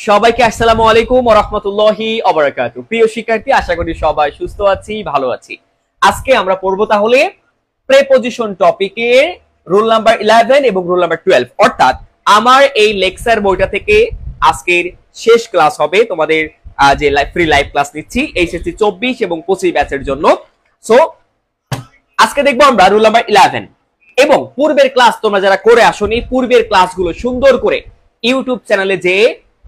সবাইকে আসসালামু আলাইকুম ওয়া রাহমাতুল্লাহি ওয়া বারাকাতুহু। প্রিয় শিক্ষার্থী, আশা করি সবাই সুস্থ আছি, ভালো আছি। আজকে আমরা পড়ব তাহলে প্রেপজিশন টপিকের রুল নাম্বার 11 এবং রুল নাম্বার 12, অর্থাৎ আমার এই লেকচার বইটা থেকে আজকের শেষ ক্লাস হবে তোমাদের যে ফ্রি লাইভ ক্লাস নিচ্ছি এইচএসসি 24 এবং 25 ব্যাচের জন্য। সো আজকে দেখবো আমরা রুল নাম্বার 11 এবং পূর্বের ক্লাস তোমরা যারা করে আসোনি পূর্বের ক্লাসগুলো সুন্দর করে ইউটিউব চ্যানেলে যে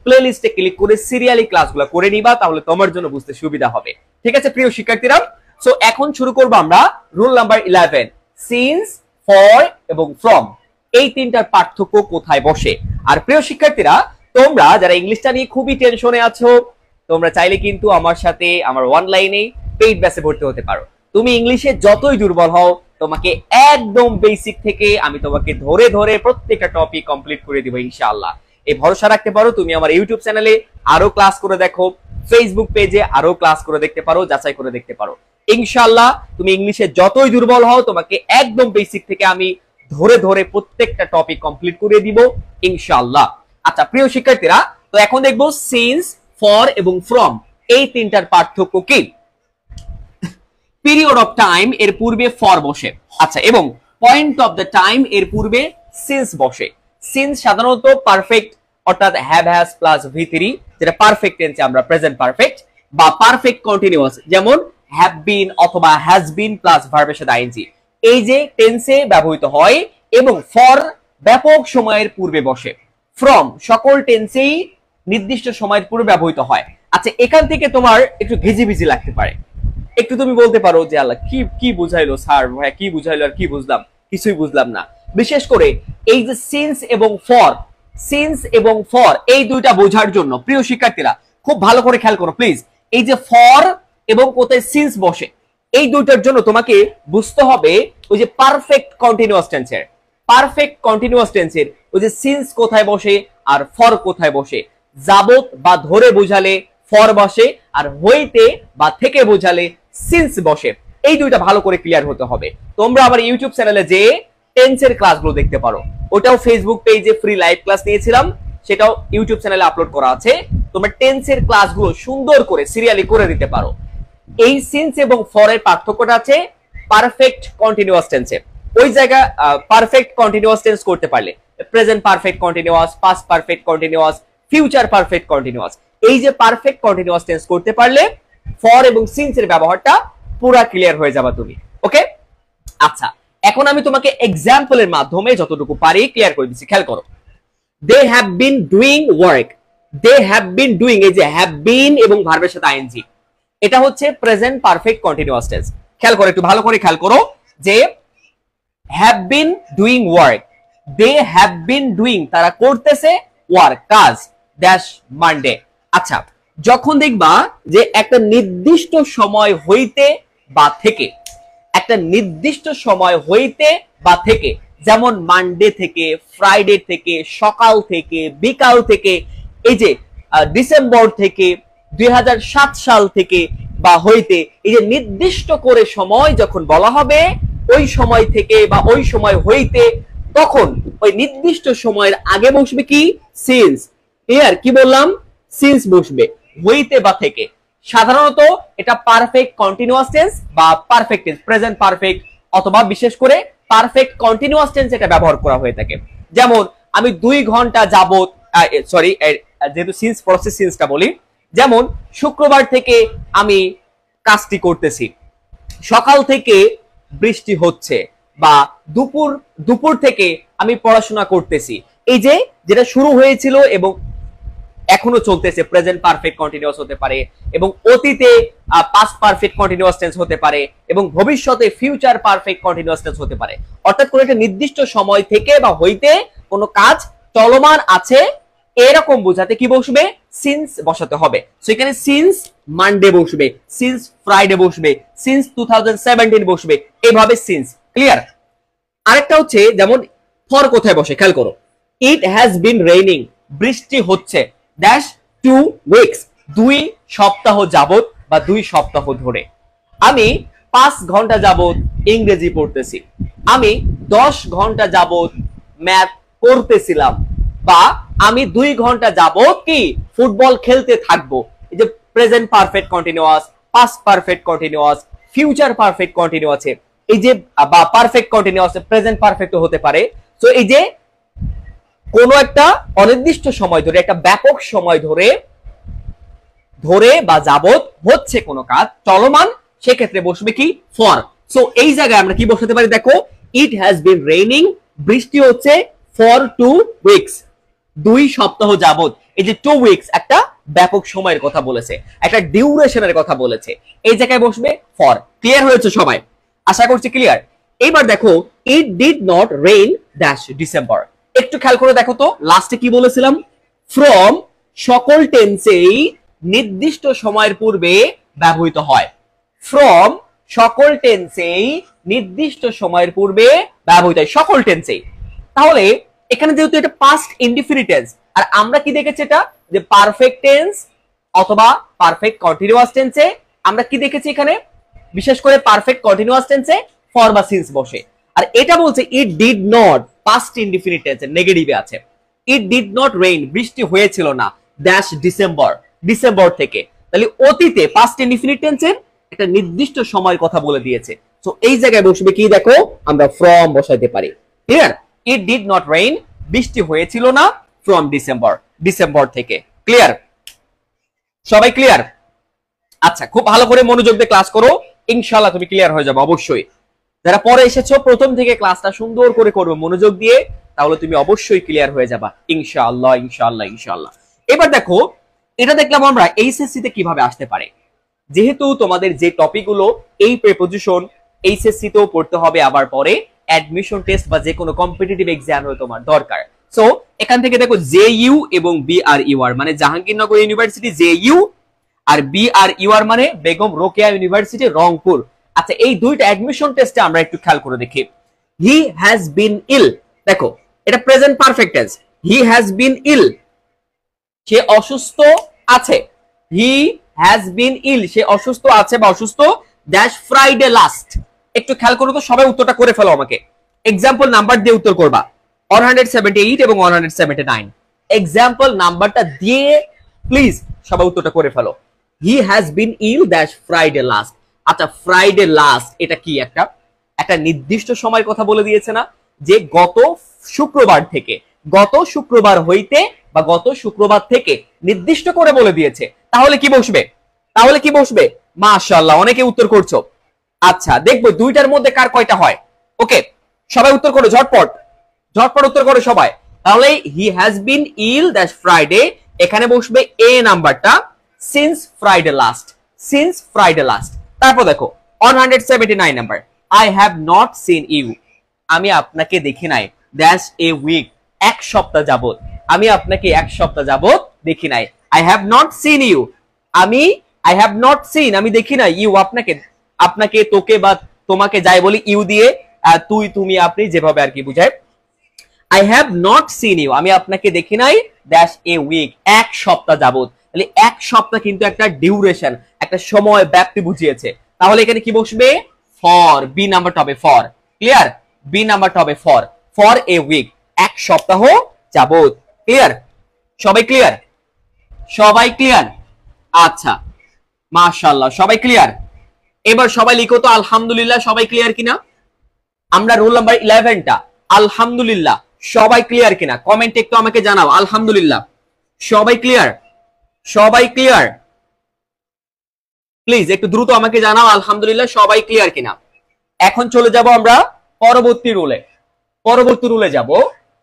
প্লেলিস্টে ক্লিক করে সিরিয়ালি ক্লাসগুলো করে নিবা, তাহলে তোমার জন্য বুঝতে সুবিধা হবে। ঠিক আছে প্রিয় শিক্ষার্থীরা, সো এখন শুরু করব আমরা রুল নাম্বার 11, সিন্স, ফর এবং ফ্রম, এই তিনটার পার্থক্য কোথায় বসে। আর প্রিয় শিক্ষার্থীরা, তোমরা যারা ইংলিশটা নিয়ে খুবই টেনশনে আছো, তোমরা চাইলে কিন্তু আমার সাথে আমার অনলাইনে পেইড ব্যাচে ভর্তি হতে পারো। তুমি ইংলিশে যতই দুর্বল হও, তোমাকে একদম বেসিক থেকে আমি তোমাকে ধরে ধরে প্রত্যেকটা টপিক কমপ্লিট করে দিব ইনশাআল্লাহ। এই ভরসা রাখতে পারো। তুমি আমার ইউটিউব চ্যানেলে আরো ক্লাস করে দেখো, ফেসবুক পেজে আরো ক্লাস করে দেখতে পারো, যাচাই করে দেখতে পারো। ইনশাআল্লাহ তুমি ইংলিশে যতই দুর্বল হও, তোমাকে একদম বেসিক থেকে আমি ধরে ধরে প্রত্যেকটা টপিক কমপ্লিট করে দিব ইনশাআল্লাহ। আচ্ছা প্রিয় শিক্ষার্থীরা, তো এখন দেখবো সিন্স, ফর এবং ফ্রম এই তিনটার পার্থক্য কি। পিরিয়ড অফ টাইম এর পূর্বে ফর বসে, আচ্ছা, এবং পয়েন্ট অফ দ্য টাইম এর পূর্বে সিন্স বসে। সিন্স সাধারণত পারফেক্ট, অর্থাৎ হ্যাভ হ্যাজ প্লাস V3, যেটা পারফেক্ট টেন্সে আমরা প্রেজেন্ট পারফেক্ট, বা পারফেক্ট কন্টিনিউয়াস যেমন হ্যাভ বিন অথবা হ্যাজ বিন প্লাস ভার্বের সাথে আইএনজি, এই যে টেন্সে ব্যবহৃত হয়। এবং ফর ব্যাপক সময়ের পূর্বে বসে। ফ্রম সকল টেন্সেই নির্দিষ্ট সময়ের পূর্বে ব্যবহৃত হয়। আচ্ছা, এখান থেকে তোমার একটু ভিজি লাগতে পারে, একটু তুমি বলতে পারো যে আল্লাহ কি বুঝাইলো স্যার, ভাই কি বুঝাইলো আর কি বুঝলাম, কিছুই বুঝলাম না। বিশেষ করে এই যে সিন্স এবং ফর এই দুইটা বোঝার জন্য প্রিয় শিক্ষার্থীরা খুব ভালো করে খেয়াল করো প্লিজ। এই যে ফর এবং কোথায় সিন্স বসে, এই দুইটার জন্য তোমাকে বুঝতে হবে ওই যে পারফেক্ট কন্টিনিউয়াস টেন্সের ওই যে সিন্স কোথায় বসে আর ফর কোথায় বসে। যাবত বা ধরে বোঝালে ফর বসে, আর হইতে বা থেকে বোঝালে সিন্স বসে। এই দুইটা ভালো করে ক্লিয়ার হতে হবে। তোমরা আমার ইউটিউব চ্যানেলে যে টেন্সের ক্লাসগুলো দেখতে পারো, ওটাও ফেসবুক পেজে ফ্রি লাইভ ক্লাস নিয়েছিলাম, সেটাও ইউটিউব চ্যানেলে আপলোড করা আছে। তোমরা টেন্সের ক্লাসগুলো সুন্দর করে সিরিয়ালি করে দিতে পারো। এই সিন্স এবং ফর এর পার্থক্যটা আছে পারফেক্ট কন্টিনিউয়াস টেন্সে। ওই জায়গা পারফেক্ট কন্টিনিউয়াস টেন্স করতে পারলে present perfect continuous, past perfect continuous, future perfect continuous, এই যে পারফেক্ট কন্টিনিউয়াস টেন্স করতে পারলে ফর এবং সিন্স এর ব্যবহারটা পুরো ক্লিয়ার হয়ে যাবে তুমি। ওকে, আচ্ছা, এখন আমি তোমাকে এক্সাম্পলের মাধ্যমে যতটুকু পারি ক্লিয়ার করে দিচ্ছি। খেয়াল করো, they have been doing work. They have been doing, এই যে হ্যাভ বিন এবং ভার্বের সাথে আইএনজি, এটা হচ্ছে প্রেজেন্ট পারফেক্ট কন্টিনিউয়াস টেন্স। খেয়াল করো, একটু ভালো করে খেয়াল করো যে have been doing work, they have been doing, তারা করতেছে ওয়ার্ক, কাজ, ড্যাশ মানডে। আচ্ছা, যখন দেখবা যে একটা নির্দিষ্ট সময় হইতে বা থেকে, একটা নির্দিষ্ট সময় হইতে বা থেকে, যেমন মানডে থেকে, ফ্রাইডে থেকে, সকাল থেকে, বিকাল থেকে, এই যে ডিসেম্বর থেকে, 2007 সাল থেকে বা হইতে, এই যে নির্দিষ্ট করে সময় যখন বলা হবে, ওই সময় থেকে বা ওই সময় হইতে, তখন ওই নির্দিষ্ট সময়ের আগে বসবে কি সিন্স। ক্লিয়ার? কি বললাম? সিন্স বসবে হইতে বা থেকে। সাধারণত এটা পারফেক্ট কন্টিনিউয়াস টেন্স বা পারফেক্ট টেন্স, প্রেজেন্ট পারফেক্ট অথবা বিশেষ করে পারফেক্ট কন্টিনিউয়াস টেন্স এটা ব্যবহার করা হয়ে থাকে। যেমন আমি 2 ঘন্টা যাবত, সরি যেহেতু সিন্স প্রসেস সিন্সটা বলি, যেমন শুক্রবার থেকে আমি কাজটি করতেছি, সকাল থেকে বৃষ্টি হচ্ছে, বা দুপুর থেকে আমি পড়াশোনা করতেছি। এই যে যেটা শুরু হয়েছিল এবং এখনো চলতেছে প্রেজেন্ট পারফেক্ট কন্টিনিউয়াস হতে পারে, এবং অতীতে পাস্ট পারফেক্ট কন্টিনিউয়াস টেন্স হতে পারে, এবং ভবিষ্যতে ফিউচার পারফেক্ট কন্টিনিউয়াস টেন্স হতে পারে। অর্থাৎ কোন একটা নির্দিষ্ট সময় থেকে বা হইতে কোনো কাজ চলমান আছে এরকম বোঝাতে কি বসবে? সিন্স বসাতে হবে। সো এখানে সিন্স মানডে বসবে, সিন্স ফ্রাইডে বসবে, সিন্স 2017 বসবে, এইভাবে সিন্স। ক্লিয়ার? আরেকটা হচ্ছে যেমন ফর কোথায় বসে, খেয়াল করো, ইট হ্যাজ বিন রেইনিং, বৃষ্টি হচ্ছে, ড্যাশ 2 উইকস, 2 সপ্তাহ যাবত বা 2 সপ্তাহ ধরে। আমি 5 ঘন্টা যাবত ইংরেজি পড়তেছি, আমি 10 ঘন্টা যাবত ম্যাথ করতেছিলাম, বা আমি 2 ঘন্টা যাবত কি ফুটবল খেলতে থাকবো। এই যে present perfect continuous, past perfect continuous, future perfect continue আছে, এই যে বা পারফেক্ট কন্টিনিউয়াস প্রেজেন্ট পারফেক্ট হতে পারে। সো এই যে কোন একটা অনির্দিষ্ট সময় ধরে, একটা ব্যাপক সময় ধরে বা যাবত হচ্ছে কোন কাজ চলমান, সেক্ষেত্রে বসবে কি ফর। সো এই জায়গায় আমরা কি বসাতে পারি, দেখো ইট হ্যাজ বিন রেইনিং, বৃষ্টি হচ্ছে ফর 2 উইকস, 2 সপ্তাহ যাবত। এই যে 2 উইকস একটা ব্যাপক সময়ের কথা বলেছে, একটা ডিউরেশনের কথা বলেছে, এই জায়গায় বসবে ফর। ক্লিয়ার হয়েছে সবাই? আশা করছি ক্লিয়ার। এবার দেখো ইট did not rain dash December. একটু খেয়াল করে দেখো তো লাস্টে কি বলেছিলাম, ফ্রম সকল টেন্সেই নির্দিষ্ট সময়ের পূর্বে ব্যবহৃত হয়। ফ্রম সকল টেন্সেই নির্দিষ্ট সময়ের পূর্বে ব্যবহৃত হয়, সকল টেন্সেই। তাহলে এখানে যেহেতু এটা পাস্ট ইনডিফিনিট টেন্স, আর আমরা কি দেখেছি এটা যে পারফেক্ট টেন্স অথবা পারফেক্ট কন্টিনিউয়াস টেন্সে আমরা কি দেখেছি এখানে, বিশেষ করে পারফেক্ট কন্টিনিউয়াস টেন্সে ফর বা সিন্স বসে। আর এটা বলছে it did not, past indefinite টেন্সে নেগেটিভে আছে, ইট ডিড নট রেইন, বৃষ্টি হয়েছিল না ড্যাশ ডিসেম্বর, ডিসেম্বর থেকে। তাহলে অতীতে পাস্ট ইনডিফিনিট টেন্সের একটা নির্দিষ্ট সময়ের কথা বলে দিয়েছে। সো এই জায়গায় বসবে কি, দেখো আমরা ফ্রম বসাইতে পারি। Clear? It did not rain, বৃষ্টি হয়েছিল না ফ্রম ডিসেম্বর, ডিসেম্বর থেকে। ক্লিয়ার? সবাই ক্লিয়ার? আচ্ছা, খুব ভালো করে মনোযোগ দিয়ে ক্লাস করো, ইনশাআল্লাহ তুমি ক্লিয়ার হয়ে যাবে অবশ্যই। যারা পরে এসেছো প্রথম থেকে ক্লাসটা সুন্দর করে করবে মনোযোগ দিয়ে, তাহলে তুমি অবশ্যই ক্লিয়ার হয়ে যাবা ইনশাআল্লাহ, ইনশাআল্লাহ, ইনশাআল্লাহ। এবার দেখো এটা দেখলাম আমরা এইচএসসি তে কিভাবে আসতে পারে। যেহেতু তোমাদের যে টপিকগুলো এই প্রিপোজিশন এইচএসসি তেও পড়তে হবে, আবার পরে অ্যাডমিশন টেস্ট বা যে কোনো কম্পিটিটিভ এক্সামে তোমার দরকার। সো এখান থেকে দেখো জেইউ এবং বিআরইউআর মানে জাহাঙ্গীরনগর ইউনিভার্সিটি জেইউ, আর বিআরইউআর মানে বেগম রোকেয়া ইউনিভার্সিটি রংপুর। আচ্ছা, এই দুইটা অ্যাডমিশন টেস্টে আমরা একটু খেয়াল করে দেখি। হি হ্যাজ বিন ইল, দেখো এটা present perfect tense, he has been ill, সে অসুস্থ আছে। হি হ্যাজ বিন ইল, সে অসুস্থ আছে বা অসুস্থ ড্যাশ ফ্রাইডে লাস্ট। একটু খেয়াল করো তো, সবাই উত্তরটা করে ফেলো আমাকে। এক্সাম্পল নাম্বার দিয়ে উত্তর করবা, 178 এবং 179। এক্সাম্পল নাম্বারটা দিয়ে প্লিজ সবাই উত্তরটা করে ফেলো। He has been ill dash Friday last. আচ্ছা, ফ্রাইডে লাস্ট এটা কি একটা নির্দিষ্ট সময়ের কথা বলে দিয়েছে না, যে গত শুক্রবার থেকে, গত শুক্রবার হইতে বা গত শুক্রবার থেকে নির্দিষ্ট করে বলে দিয়েছে। তাহলে কি বসবে, তাহলে কি বসবে? মাশাআল্লাহ, অনেকে উত্তর করছো। আচ্ছা, দেখবো দুইটার মধ্যে কার কয়টা হয়। ওকে, সবাই উত্তর করো ঝটপট, ঝটপট উত্তর করো সবাই। তাহলে he has been ill that Friday, এখানে বসবে এ নাম্বারটা, since Friday last, since Friday last. তারপর দেখো 179 number, I have not seen you, আমি আপনাকে দেখি নাই দ্যাশ এ উইক, এক সপ্তাহ যাবত, আমি আপনাকে এক সপ্তাহ যাবত দেখি নাই। I have not seen you, আমি আই হ্যাভ নট সিন, আমি দেখি নাই, ইউ আপনাকে, আপনাকে তোকে বা তোমাকে যাই বলি ইউ দিয়ে, তুই তুমি আপনি যেভাবে আর কি বুঝায়। I have not seen you, আমি আপনাকে দেখি নাই দ্যাশ এ উইক, এক সপ্তাহ যাবত। তাহলে এক সপ্তাহ কিন্তু একটা ডিউরেশন, একটা সময় ব্যাপ্তি বুঝিয়েছে। তাহলে এখানে কি বসবে? ফর, বি নাম্বারটা হবে ফর। ক্লিয়ার? বি নাম্বারটা হবে ফর, ফর এ উইক, এক সপ্তাহ যাবত। ক্লিয়ার? সবাই ক্লিয়ার? সবাই ক্লিয়ার? আচ্ছা, মাশাআল্লাহ, সবাই ক্লিয়ার। এবার সবাই লিখো তো আলহামদুলিল্লাহ, সবাই ক্লিয়ার কিনা? আমরা রোল নাম্বার 11টা আলহামদুলিল্লাহ, সবাই ক্লিয়ার কিনা কমেন্টে একটু আমাকে জানাও। আলহামদুলিল্লাহ, সবাই ক্লিয়ার? সবাই ক্লিয়ার? প্লিজ একটু দ্রুত আমাকে জানাও আলহামদুলিল্লাহ সবাই ক্লিয়ার কিনা। এখন চলে যাব আমরা পরবর্তী রুলে, পরবর্তী রুলে যাব,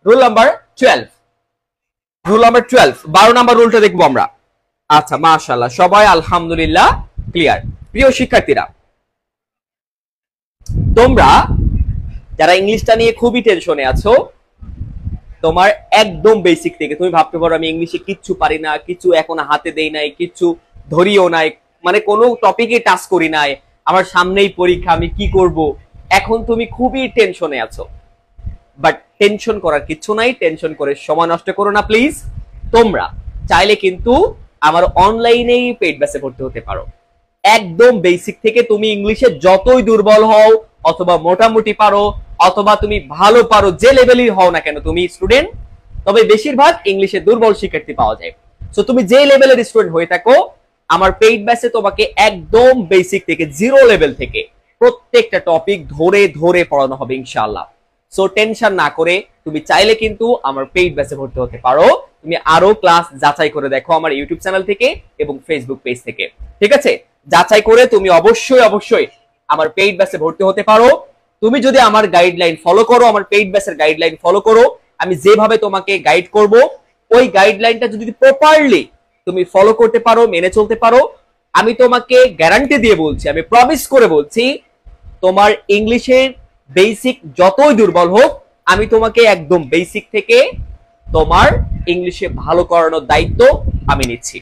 rule number 12। Rule number 12, 12 number রুলটা দেখবো আমরা। আচ্ছা, মাশাআল্লাহ, সবাই আলহামদুলিল্লাহ ক্লিয়ার। প্রিয় শিক্ষার্থীরা, তোমরা যারা ইংলিশটা নিয়ে খুবই টেনশনে আছো, তোমার একদম বেসিক থেকে তুমি ভাবতে পারো আমি ইংলিশে কিচ্ছু পারি না, কিছু এখন হাতে দেই নাই, কিছু ধরিও নাই, মানে কোনো টপিকে টাচ করি নাই, আমার সামনেই পরীক্ষা, আমি কি করব। এখন তুমি খুবই টেনশনে আছো, বাট টেনশন করার কিছু নাই, টেনশন করে সময় নষ্ট করো না প্লিজ। তোমরা চাইলে কিন্তু আমার অনলাইনেই পেইড ব্যাচে ভর্তি হতে পারো। একদম বেসিক থেকে তুমি ইংলিশে যতই দুর্বল হও, অথবা মোটামুটি পারো, অথবা তুমি ভালো পারো, যে লেভেলই হও না কেন তুমি স্টুডেন্ট, তবে বেশিরভাগ ইংলিশে দুর্বল শিক্ষার্থী পাওয়া যায়। সো তুমি যে লেভেলের স্টুডেন্ট হয়ে থাকো, আমার পেইড ব্যাচে তোমাকে একদম বেসিক থেকে জিরো লেভেল থেকে প্রত্যেকটা টপিক ধরে ধরে পড়ানো হবে ইনশাআল্লাহ। সো টেনশন না করে তুমি চাইলে কিন্তু আমার পেইড ব্যাচে ভর্তি হতে পারো। তুমি আরো ক্লাস যাচাই করে দেখো আমার ইউটিউব চ্যানেল থেকে এবং ফেসবুক পেজ থেকে, ঠিক আছে? যাচাই করে তুমি অবশ্যই অবশ্যই আমার পেইড ব্যাচে ভর্তি হতে পারো। তুমি যদি আমার গাইডলাইন ফলো করো, আমার পেইড ব্যাচের গাইডলাইন ফলো করো, আমি যেভাবে তোমাকে গাইড করব ওই গাইডলাইনটা যদি প্রপারলি তুমি ফলো করতে পারো, মেনে চলতে পারো, আমি তোমাকে গ্যারান্টি দিয়ে বলছি, আমি প্রমিস করে বলছি, তোমার ইংলিশের বেসিক যতই দুর্বল হোক, আমি তোমাকে একদম বেসিক থেকে তোমার ইংলিশে ভালো করানোর দায়িত্ব আমি নিচ্ছি।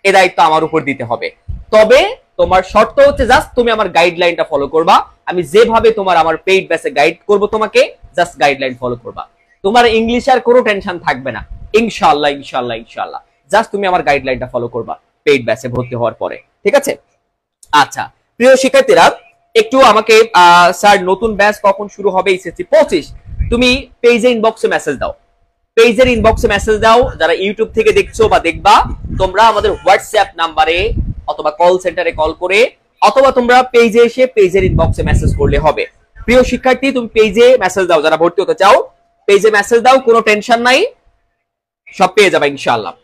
এই দায়িত্ব আমার উপর দিতে হবে। তবে তোমার শর্ত হচ্ছে জাস্ট তুমি আমার গাইডলাইনটা ফলো করবা। আমি যেভাবে তোমার আমার পেইড ব্যাচে গাইড করব, তোমাকে জাস্ট গাইডলাইন ফলো করবা। তোমার ইংলিশ আর কোনো টেনশন থাকবে না ইনশাআল্লাহ, ইনশাআল্লাহ, ইনশাআল্লাহ। জাস্ট তুমি আমার গাইডলাইনটা ফলো করবা পেইড ব্যাচে ভর্তি হওয়ার পরে, ঠিক আছে? আচ্ছা প্রিয় শিক্ষার্থীরা, একটু আমাকে স্যার নতুন ব্যাচ কখন শুরু হবে এসএসসি 25, তুমি পেজে ইনবক্সে মেসেজ দাও, পেজের ইনবক্সে মেসেজ দাও। যারা ইউটিউব থেকে দেখছো বা দেখবা, তোমরা আমাদের হোয়াটসঅ্যাপ নাম্বারে অথবা কল সেন্টারে কল করে অথবা তোমরা পেজে এসে পেজের ইনবক্সে মেসেজ করলে হবে। প্রিয় শিক্ষার্থী, তুমি পেজে মেসেজ দাও, যারা ভর্তি হতে চাও পেজে মেসেজ দাও, কোনো টেনশন নাই, সব পেয়ে যাবে ইনশাআল্লাহ।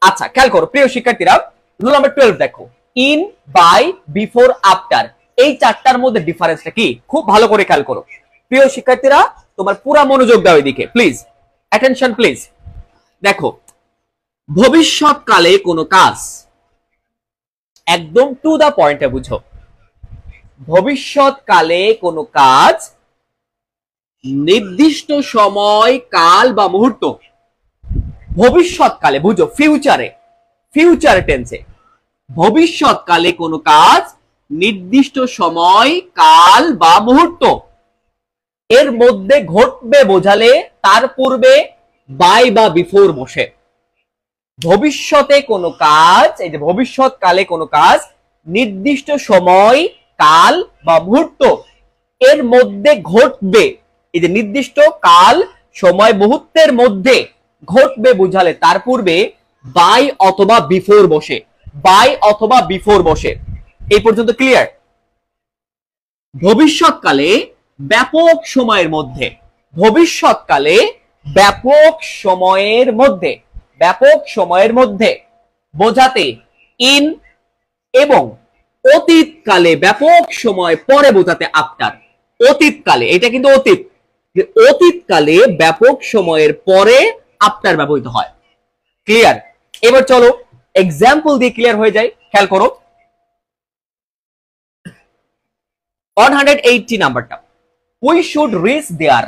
আচ্ছা খেয়াল করো প্রিয় শিক্ষার্থীরা, রুল নাম্বার 12 দেখো, ইন, বাই, বিফোর, আফটার, এই চারটার মধ্যে ডিফারেন্সটা কি? খুব ভালো করে খেয়াল করো প্রিয় শিক্ষার্থীরা, তোমার পুরো মনোযোগ দাও এদিকে, প্লিজ অ্যাটেনশন প্লিজ। দেখো, ভবিষ্যৎকালে কোনো কাজ, একদম টু দা পয়েন্টে বুঝো, ভবিষ্যৎকালে কোনো কাজ নির্দিষ্ট সময়, কাল বা মুহূর্ত, ভবিষ্যৎকালে বুঝো, ফিউচারে, ফিউচার টেন্সে, ভবিষ্যৎকালে কোনো কাজ নির্দিষ্ট সময়, কাল বা মুহূর্ত এর মধ্যে ঘটবে বোঝালে তার পূর্বে বাই বা বিফোর বসে। ভবিষ্যতে কোনো কাজ, এই যে ভবিষ্যৎকালে কোনো কাজ নির্দিষ্ট সময়, কাল বা মুহূর্ত এর মধ্যে ঘটবে, এই যে নির্দিষ্ট কাল, সময়, মুহূর্তের মধ্যে ঘটবে বোঝালে তার পূর্বে বাই অথবা বিফোর বসে, বাই অথবা বিফোর বসে। এই পর্যন্ত ক্লিয়ার? ভবিষ্যৎকালে ব্যাপক সময়ের মধ্যে, ভবিষ্যৎকালে ব্যাপক সময়ের মধ্যে, ব্যাপক সময়ের মধ্যে বোঝাতে ইন, এবং অতীতকালে ব্যাপক সময় পরে বোঝাতে আফটার। অতীতকালে, এটা কিন্তু অতীত, যে অতীতকালে ব্যাপক সময়ের পরে আফটার ব্যবহৃত হয়। ক্লিয়ার? এবার চলো এক্সাম্পল দিয়ে ক্লিয়ার হয়ে যায়। খেয়াল করো 180 নাম্বারটা, উই শুড রিচ দেয়ার,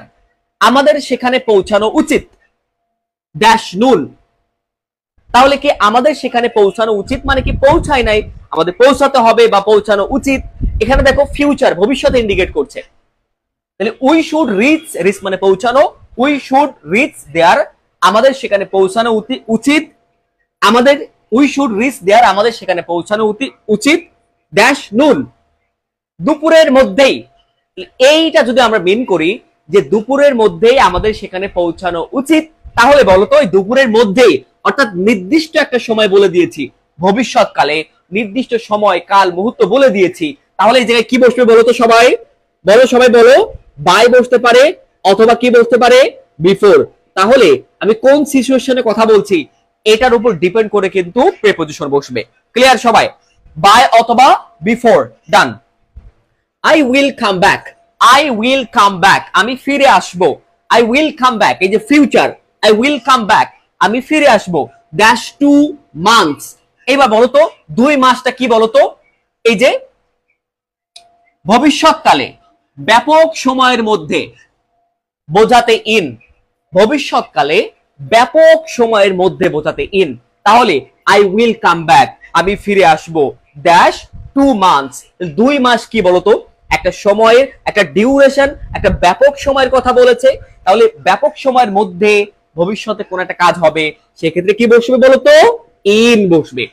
আমাদের সেখানে পৌঁছানো উচিত, ড্যাশ নুল। তাহলে কি আমাদের সেখানে পৌঁছানো উচিত মানে কি পৌঁছায় নাই, আমাদের পৌঁছাতে হবে বা পৌঁছানো উচিত। এখানে দেখো ফিউচার, ভবিষ্যতে ইন্ডিকেট করছে। তাহলে উই শুড রিচ, রিচ মানে পৌঁছানো, উই শুড রিচ দেয়ার, আমাদের সেখানে পৌঁছানো উচিত, আমাদের উই শুড রিচ দেয়ার, আমাদের সেখানে পৌঁছানো উচিত, ড্যাশ নুন, দুপুরের মধ্যেই। এইটা যদি আমরা মিন করি যে দুপুরের মধ্যেই আমাদের সেখানে পৌঁছানো উচিত, তাহলে বলতো ওই দুপুরের মধ্যেই, অর্থাৎ নির্দিষ্ট একটা সময় বলে দিয়েছি, ভবিষ্যৎকালে নির্দিষ্ট সময়, কাল, মুহূর্ত বলে দিয়েছি, তাহলে এই জায়গায় কি বসবে বলতো সবাই? বলো, সবাই বলো। বাই বসতে পারে অথবা কি বসতে পারে? বিফোর। তাহলে আমি কোন সিচুয়েশনে কথা বলছি এটার উপর ডিপেন্ড করে কিন্তু প্রিপজিশন বসবে। ক্লিয়ার সবাই? বাই অথবা before, done. I will come back, I will come back, আমি ফিরে আসবো, I will come back, এই যে future, I will come back, আমি ফিরে আসবো, ড্যাশ 2 months। এবার বলতো 2 মাসটা কি বলতো? এই যে ভবিষ্যৎকালে ব্যাপক সময়ের মধ্যে বোঝাতে ইন, ভবিষ্যৎকালে ব্যাপক সময়ের মধ্যে বোঝাতে ইন, তাহলে I will come back, আমি ফিরে আসবো, ড্যাশ 2 months, 2 মাস কি বলতো? একটা সময়ের, একটা ডিউরেশন, একটা ব্যাপক সময়ের কথা বলেছে। তাহলে ব্যাপক সময়ের মধ্যে ভবিষ্যতে কোন একটা কাজ হবে, সেক্ষেত্রে কি বসবে বলতো? ইন বসবে।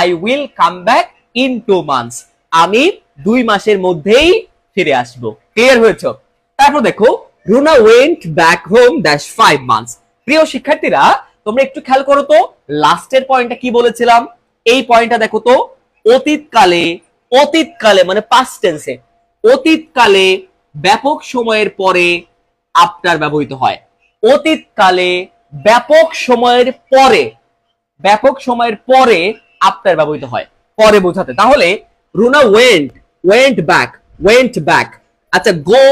I will come back in 2 months, আমি 2 মাসের মধ্যেই ফিরে আসবো। ক্লিয়ার হয়েছে? তারপর দেখো Runa went back home dash 5 months, প্রিয় শিক্ষার্থীরা তোমরা একটু খেয়াল করো তো, লাস্টের পয়েন্টটা কি বলেছিলাম? এই পয়েন্টটা দেখো তো, অতীতকালে, অতীতকালে মানে পাস্ট টেন্সে, অতীতকালে ব্যাপক সময়ের পরে আফটার ব্যবহৃত হয়। অতীতকালে ব্যাপক সময়ের পরে, ব্যাপক সময়ের পরে আফটার ব্যবহৃত হয় পরে বোঝাতে। তাহলে Runa went, went back, went back. আচ্ছা গো,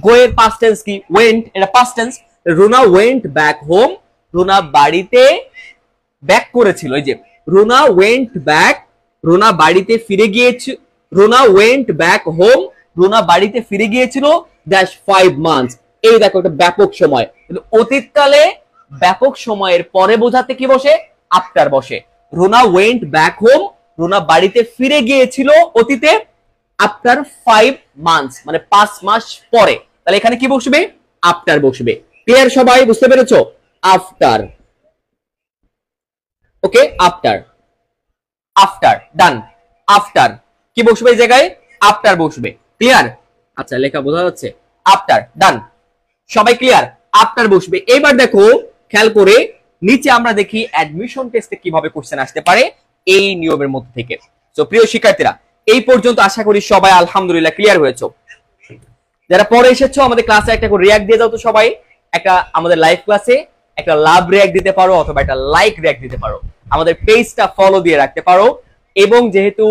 গো এর পাস্ট টেন্স কি? ওয়েন্ট, এটা past tense. Runa went back home, Runa বাড়িতে ব্যাক করেছিল। এই যে রুনা ওয়েন্ট ব্যাক, রুনা বাড়িতে ফিরে গিয়েছিল। Runa went back home, Runa বাড়িতে ফিরে গিয়েছিল ড্যাশ 5 মান্থস। এই দেখো একটা ব্যাপক সময়, কিন্তু অতীতকালে ব্যাপক সময়ের পরে বোঝাতে কি বসে? আফটার বসে। Runa went back home, Runa বাড়িতে ফিরে গিয়েছিল অতীতে আফটার 5 মান্থস, মানে 5 মাস পরে। তাহলে এখানে কি বসবে? আফটার বসবে। ক্লিয়ার সবাই? বুঝতে পেরেছো? আফটার। ওকে, আফটার, আফটার, ডান। আফটার কি বসবে এই জায়গায়? আফটার বসবে। ক্লিয়ার? আচ্ছা লেখা বোঝা যাচ্ছে? আফটার, ডান। সবাই ক্লিয়ার? আফটার বসবে। এবার দেখো খেয়াল করে নিচে আমরা দেখি অ্যাডমিশন টেস্টে কিভাবে কোশ্চেন আসতে পারে এই নিয়মের মধ্যে থেকে। তো প্রিয় শিক্ষার্থীরা এই পর্যন্ত আশা করি সবাই আলহামদুলিল্লাহ ক্লিয়ার হয়েছো। যারা পরে এসেছো আমাদের ক্লাসে একটা করে রিঅ্যাক্ট দিয়ে দাও তো সবাই। একটা আমাদের লাইভ ক্লাসে একটা লাভ রিঅ্যাক্ট দিতে পারো অথবা একটা লাইক রিঅ্যাক্ট দিতে পারো। আমাদের পেজটা ফলো দিয়ে রাখতে পারো। এবং যেহেতু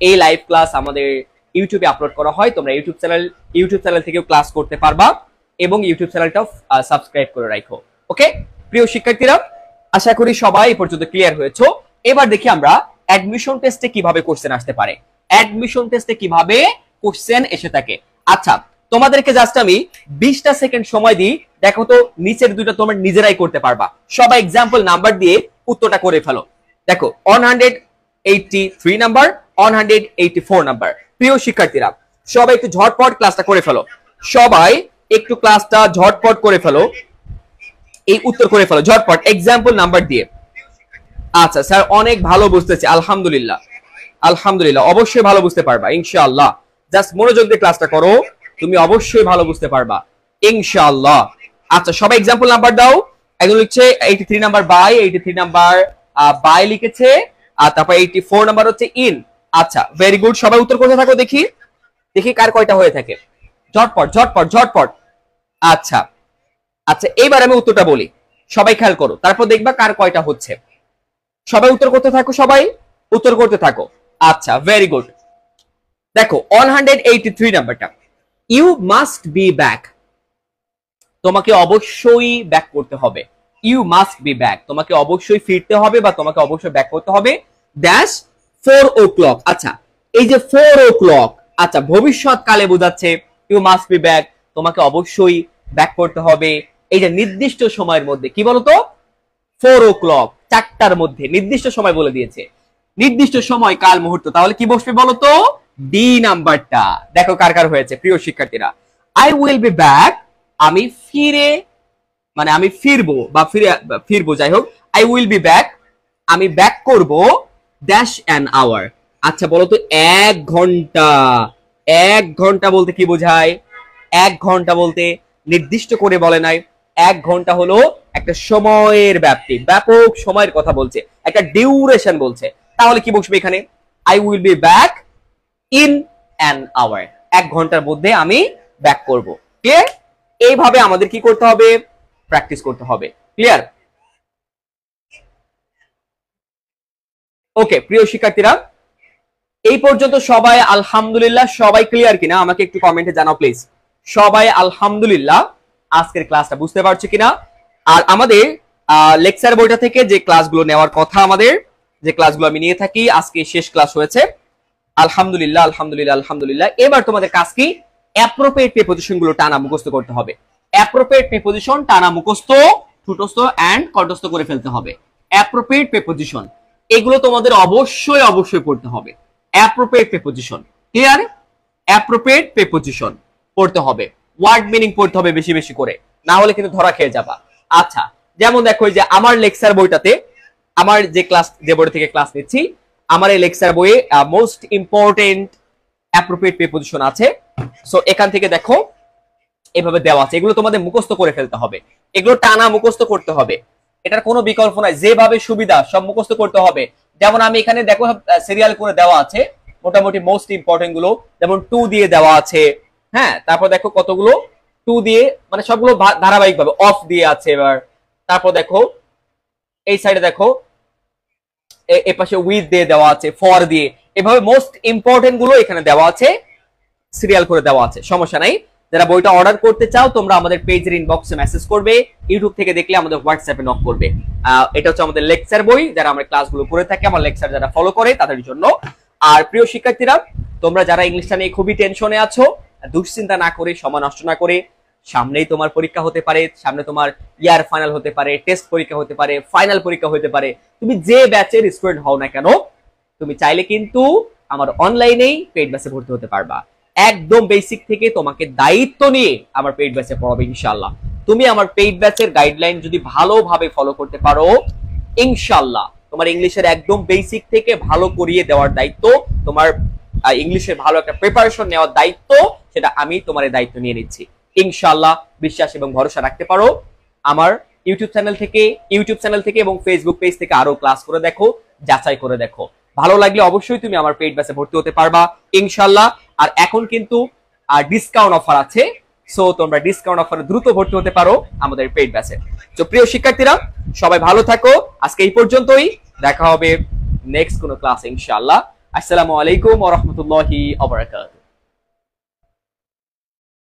এই লাইভ ক্লাস আমাদের ইউটিউবে আপলোড করা হয়, তোমরা ইউটিউব চ্যানেল থেকেও ক্লাস করতে পারবা এবং ইউটিউব চ্যানেলটাও সাবস্ক্রাইব করে রাখো। ওকে প্রিয় শিক্ষার্থীরা আশা করি সবাই এই পর্যন্ত ক্লিয়ার হয়েছো। এবার দেখি আমরা অ্যাডমিশন টেস্টে কিভাবে কোশ্চেন আসতে পারে। অ্যাডমিশন টেস্টে কিভাবে কোশ্চেন এসে থাকে। আচ্ছা তোমাদেরকে জাস্ট আমি 20টা সেকেন্ড সময় দিই, দেখো তো নিচের দুটো তোমরা নিজেরাই করতে পারবা। সবাই এক্সাম্পল নাম্বার দিয়ে উত্তরটা করে ফেলো। দেখো 183 নাম্বার, 184 নাম্বার। প্রিয় শিক্ষার্থীরা সবাই একটু ঝটপট ক্লাসটা করে ফেলো। সবাই একটু ক্লাসটা ঝটপট করে ফেলো, এই উত্তর করে ফেলো ঝটপট এক্সাম্পল নাম্বার দিয়ে। আচ্ছা স্যার অনেক ভালো বুঝতেছি, আলহামদুলিল্লাহ, আলহামদুলিল্লাহ। অবশ্যই ভালো বুঝতে পারবা ইনশাআল্লাহ। জাস্ট মনোযোগ দিয়ে ক্লাসটা করো, তুমি অবশ্যই ভালো বুঝতে পারবা ইনশাআল্লাহ। আচ্ছা সবাই এক্সাম্পল নাম্বার দাও। একজন লিখছে 83 নাম্বার বাই, 83 নাম্বার বাই লিখেছে, আর তারপর 84 নাম্বার হচ্ছে ইন। আচ্ছা ভেরি গুড, সবাই উত্তর করতে থাকো, দেখি দেখি কার কয়টা হয়ে থাকে। ঝটপট ঝটপট ঝটপট। আচ্ছা আচ্ছা এইবার আমি উত্তরটা বলি, সবাই খেয়াল করো, তারপর দেখবা কার কয়টা হচ্ছে। সবাই উত্তর করতে থাকো, সবাই উত্তর করতে থাকো। আচ্ছা ভেরি গুড। দেখো 183 নাম্বারটা, ইউ মাস্ট বি ব্যাক, তোমাকে অবশ্যই ব্যাক করতে হবে। ইউ মাস্ট বি ব্যাক, তোমাকে অবশ্যই ফিরতে হবে বা তোমাকে অবশ্যই ব্যাক করতে হবে ড্যাশ 4 o'clock। আচ্ছা এই যে 4 o'clock, আচ্ছা ভবিষ্যৎকালে বোঝাচ্ছে ইউ মাস্ট বি ব্যাক, তোমাকে অবশ্যই ব্যাক করতে হবে এই যে নির্দিষ্ট সময়ের মধ্যে। কি বলতো 4 o'clock, 4টার মধ্যে নির্দিষ্ট সময় বলে দিয়েছে, নির্দিষ্ট সময় কাল মুহূর্ত। তাহলে কি বসবে বলতো? ডি নাম্বারটা। দেখো কার কার হয়েছে প্রিয় শিক্ষার্থীরা। আই উইল বি ব্যাক, আমি ফিরে মানে আমি ফিরবো বা ফিরবো যাই হোক, আই উইল বি ব্যাক, আমি ব্যাক করব ড্যাশ অ্যান আওয়ার। আচ্ছা বলতো 1 ঘন্টা। 1 ঘন্টা বলতে কি বোঝায়? 1 ঘন্টা বলতে নির্দিষ্ট করে বলে নাই, 1 ঘন্টা হলো একটা সময়ের ব্যাপ্তি, ব্যাপক সময়ের কথা বলছে, একটা ডিউরেশন বলছে। তাহলে কি বসবে এখানে? I will be back in an hour, 1 ঘন্টার মধ্যে আমি ব্যাক করব। ক্লিয়ার? এইভাবে আমাদের কি করতে হবে? প্র্যাকটিস করতে হবে। ক্লিয়ার? ওকে প্রিয় শিক্ষার্থীরা এই পর্যন্ত সবাই আলহামদুলিল্লাহ, সবাই ক্লিয়ার কিনা আমাকে একটু কমেন্টে জানাও প্লিজ। সবাই আলহামদুলিল্লাহ আজকের ক্লাসটা বুঝতে পারছো কিনা? আর আমাদের লেকচার বইটা থেকে যে ক্লাসগুলো নেওয়ার কথা, আমাদের যে ক্লাসগুলো আমি নিয়ে থাকি, আজকে শেষ ক্লাস হয়েছে আলহামদুলিল্লাহ, আলহামদুলিল্লাহ, আলহামদুলিল্লাহ। এবার তোমাদের কাজ কি? অ্যাপ্রোপ্রিয়েট প্রিপোজিশন গুলো টানা মুখস্থ করতে হবে। অ্যাপ্রোপ্রিয়েট প্রিপোজিশন টানা মুখস্থ, ঠোঁটস্থ এন্ড কণ্ঠস্থ করে ফেলতে হবে। অ্যাপ্রোপ্রিয়েট প্রিপোজিশন এগুলো তোমাদের অবশ্যই অবশ্যই পড়তে হবে। Appropriate preposition, clear? Appropriate preposition পড়তে হবে, ওয়ার্ড মিনিং পড়তে হবে বেশি বেশি করে, না হলে কিন্তু ধরা খেয়ে যাবা। আচ্ছা যেমন দেখো যে আমার লেকচার বইটাতে, আমার যে বই থেকে ক্লাস নিচ্ছি, আমার এই লেকচার বইয়ে মোস্ট ইম্পর্টেন্ট অ্যাপ্রোপ্রিয়েট প্রিপোজিশন আছে। সো এখান থেকে দেখো এভাবে দেওয়া আছে, এগুলো তোমাদের মুখস্থ করে ফেলতে হবে। এগুলো টানা মুখস্থ করতে হবে, এটার কোনো বিকল্প নাই, যেভাবে সুবিধা সব মুখস্থ করতে হবে। যেমন আমি এখানে দেখো সিরিয়াল করে দেওয়া আছে মোটামুটি মোস্ট ইম্পর্টেন্ট গুলো, যেমন 2 দিয়ে দেওয়া আছে, হ্যাঁ, তারপর দেখো কতগুলো 2 দিয়ে, মানে সবগুলো ধারাবাহিক ভাবে অফ দিয়ে আছে। এবার তারপর দেখো এই সাইডে দেখো এ পাশে উইথ দিয়ে দেওয়া আছে, ফর দিয়ে, এভাবে মোস্ট ইম্পর্টেন্ট গুলো এখানে দেওয়া আছে, সিরিয়াল করে দেওয়া আছে। সমস্যা নাই, যারা বইটা অর্ডার করতে চাও তোমরা আমাদের পেজের ইনবক্সে মেসেজ করবে, ইউটিউব থেকে দেখলে আমাদের হোয়াটসঅ্যাপে নক করবে। এটা হচ্ছে আমাদের লেকচার বই, যারা আমরা ক্লাসগুলো করে থাকি, আমার লেকচার যারা ফলো করে তাদের জন্য। আর প্রিয় শিক্ষার্থীরা, তোমরা যারা ইংলিশটা নিয়ে খুবই টেনশনে আছো, দুশ্চিন্তা না করে, সময় নষ্ট না করে, সামনেই তোমার পরীক্ষা হতে পারে, সামনে তোমার ইয়ার ফাইনাল হতে পারে, টেস্ট পরীক্ষা হতে পারে, ফাইনাল পরীক্ষা হতে পারে, তুমি যে ব্যাচের স্টুডেন্ট হও না কেন, তুমি চাইলে কিন্তু আমার অনলাইনেই পেইড ব্যাচে ভর্তি হতে পারবা। একদম বেসিক থেকে তোমাকে দায়িত্ব নিয়ে আমার পেইড ব্যাচে পড়াবে ইনশাআল্লাহ। তুমি আমার পেইড ব্যাচের গাইডলাইন যদি ভালোভাবে ফলো করতে পারো, ইনশাআল্লাহ তোমার ইংলিশের একদম বেসিক থেকে ভালো করিয়ে দেওয়ার দায়িত্ব, তোমার ইংলিশের ভালো একটা প্রিপারেশন নেওয়ার দায়িত্ব, সেটা আমি তোমার দায়িত্ব নিয়ে নিচ্ছি ইনশাআল্লাহ। বিশ্বাস এবং ভরসা রাখতে পারো। আমার ইউটিউব চ্যানেল থেকে এবং ফেসবুক পেজ থেকে আরো ক্লাস করে দেখো, যাচাই করে দেখো। ভালো লাগলে অবশ্যই তুমি আমার পেইড ব্যাচে ভর্তি হতে পারবা ইনশাআল্লাহ। আর এখন কিন্তু ডিসকাউন্ট অফার আছে, সো তোমরা ডিসকাউন্ট অফারে দ্রুত ভর্তি হতে পারো আমাদের পেইড ব্যাচে। তো প্রিয় শিক্ষার্থীরা, সবাই ভালো থাকো, আজকে এই পর্যন্তই, দেখা হবে নেক্সট কোনো ক্লাসে ইনশাআল্লাহ। আসসালামু আলাইকুম ওয়া রাহমাতুল্লাহি ওয়া বারাকাতুহু।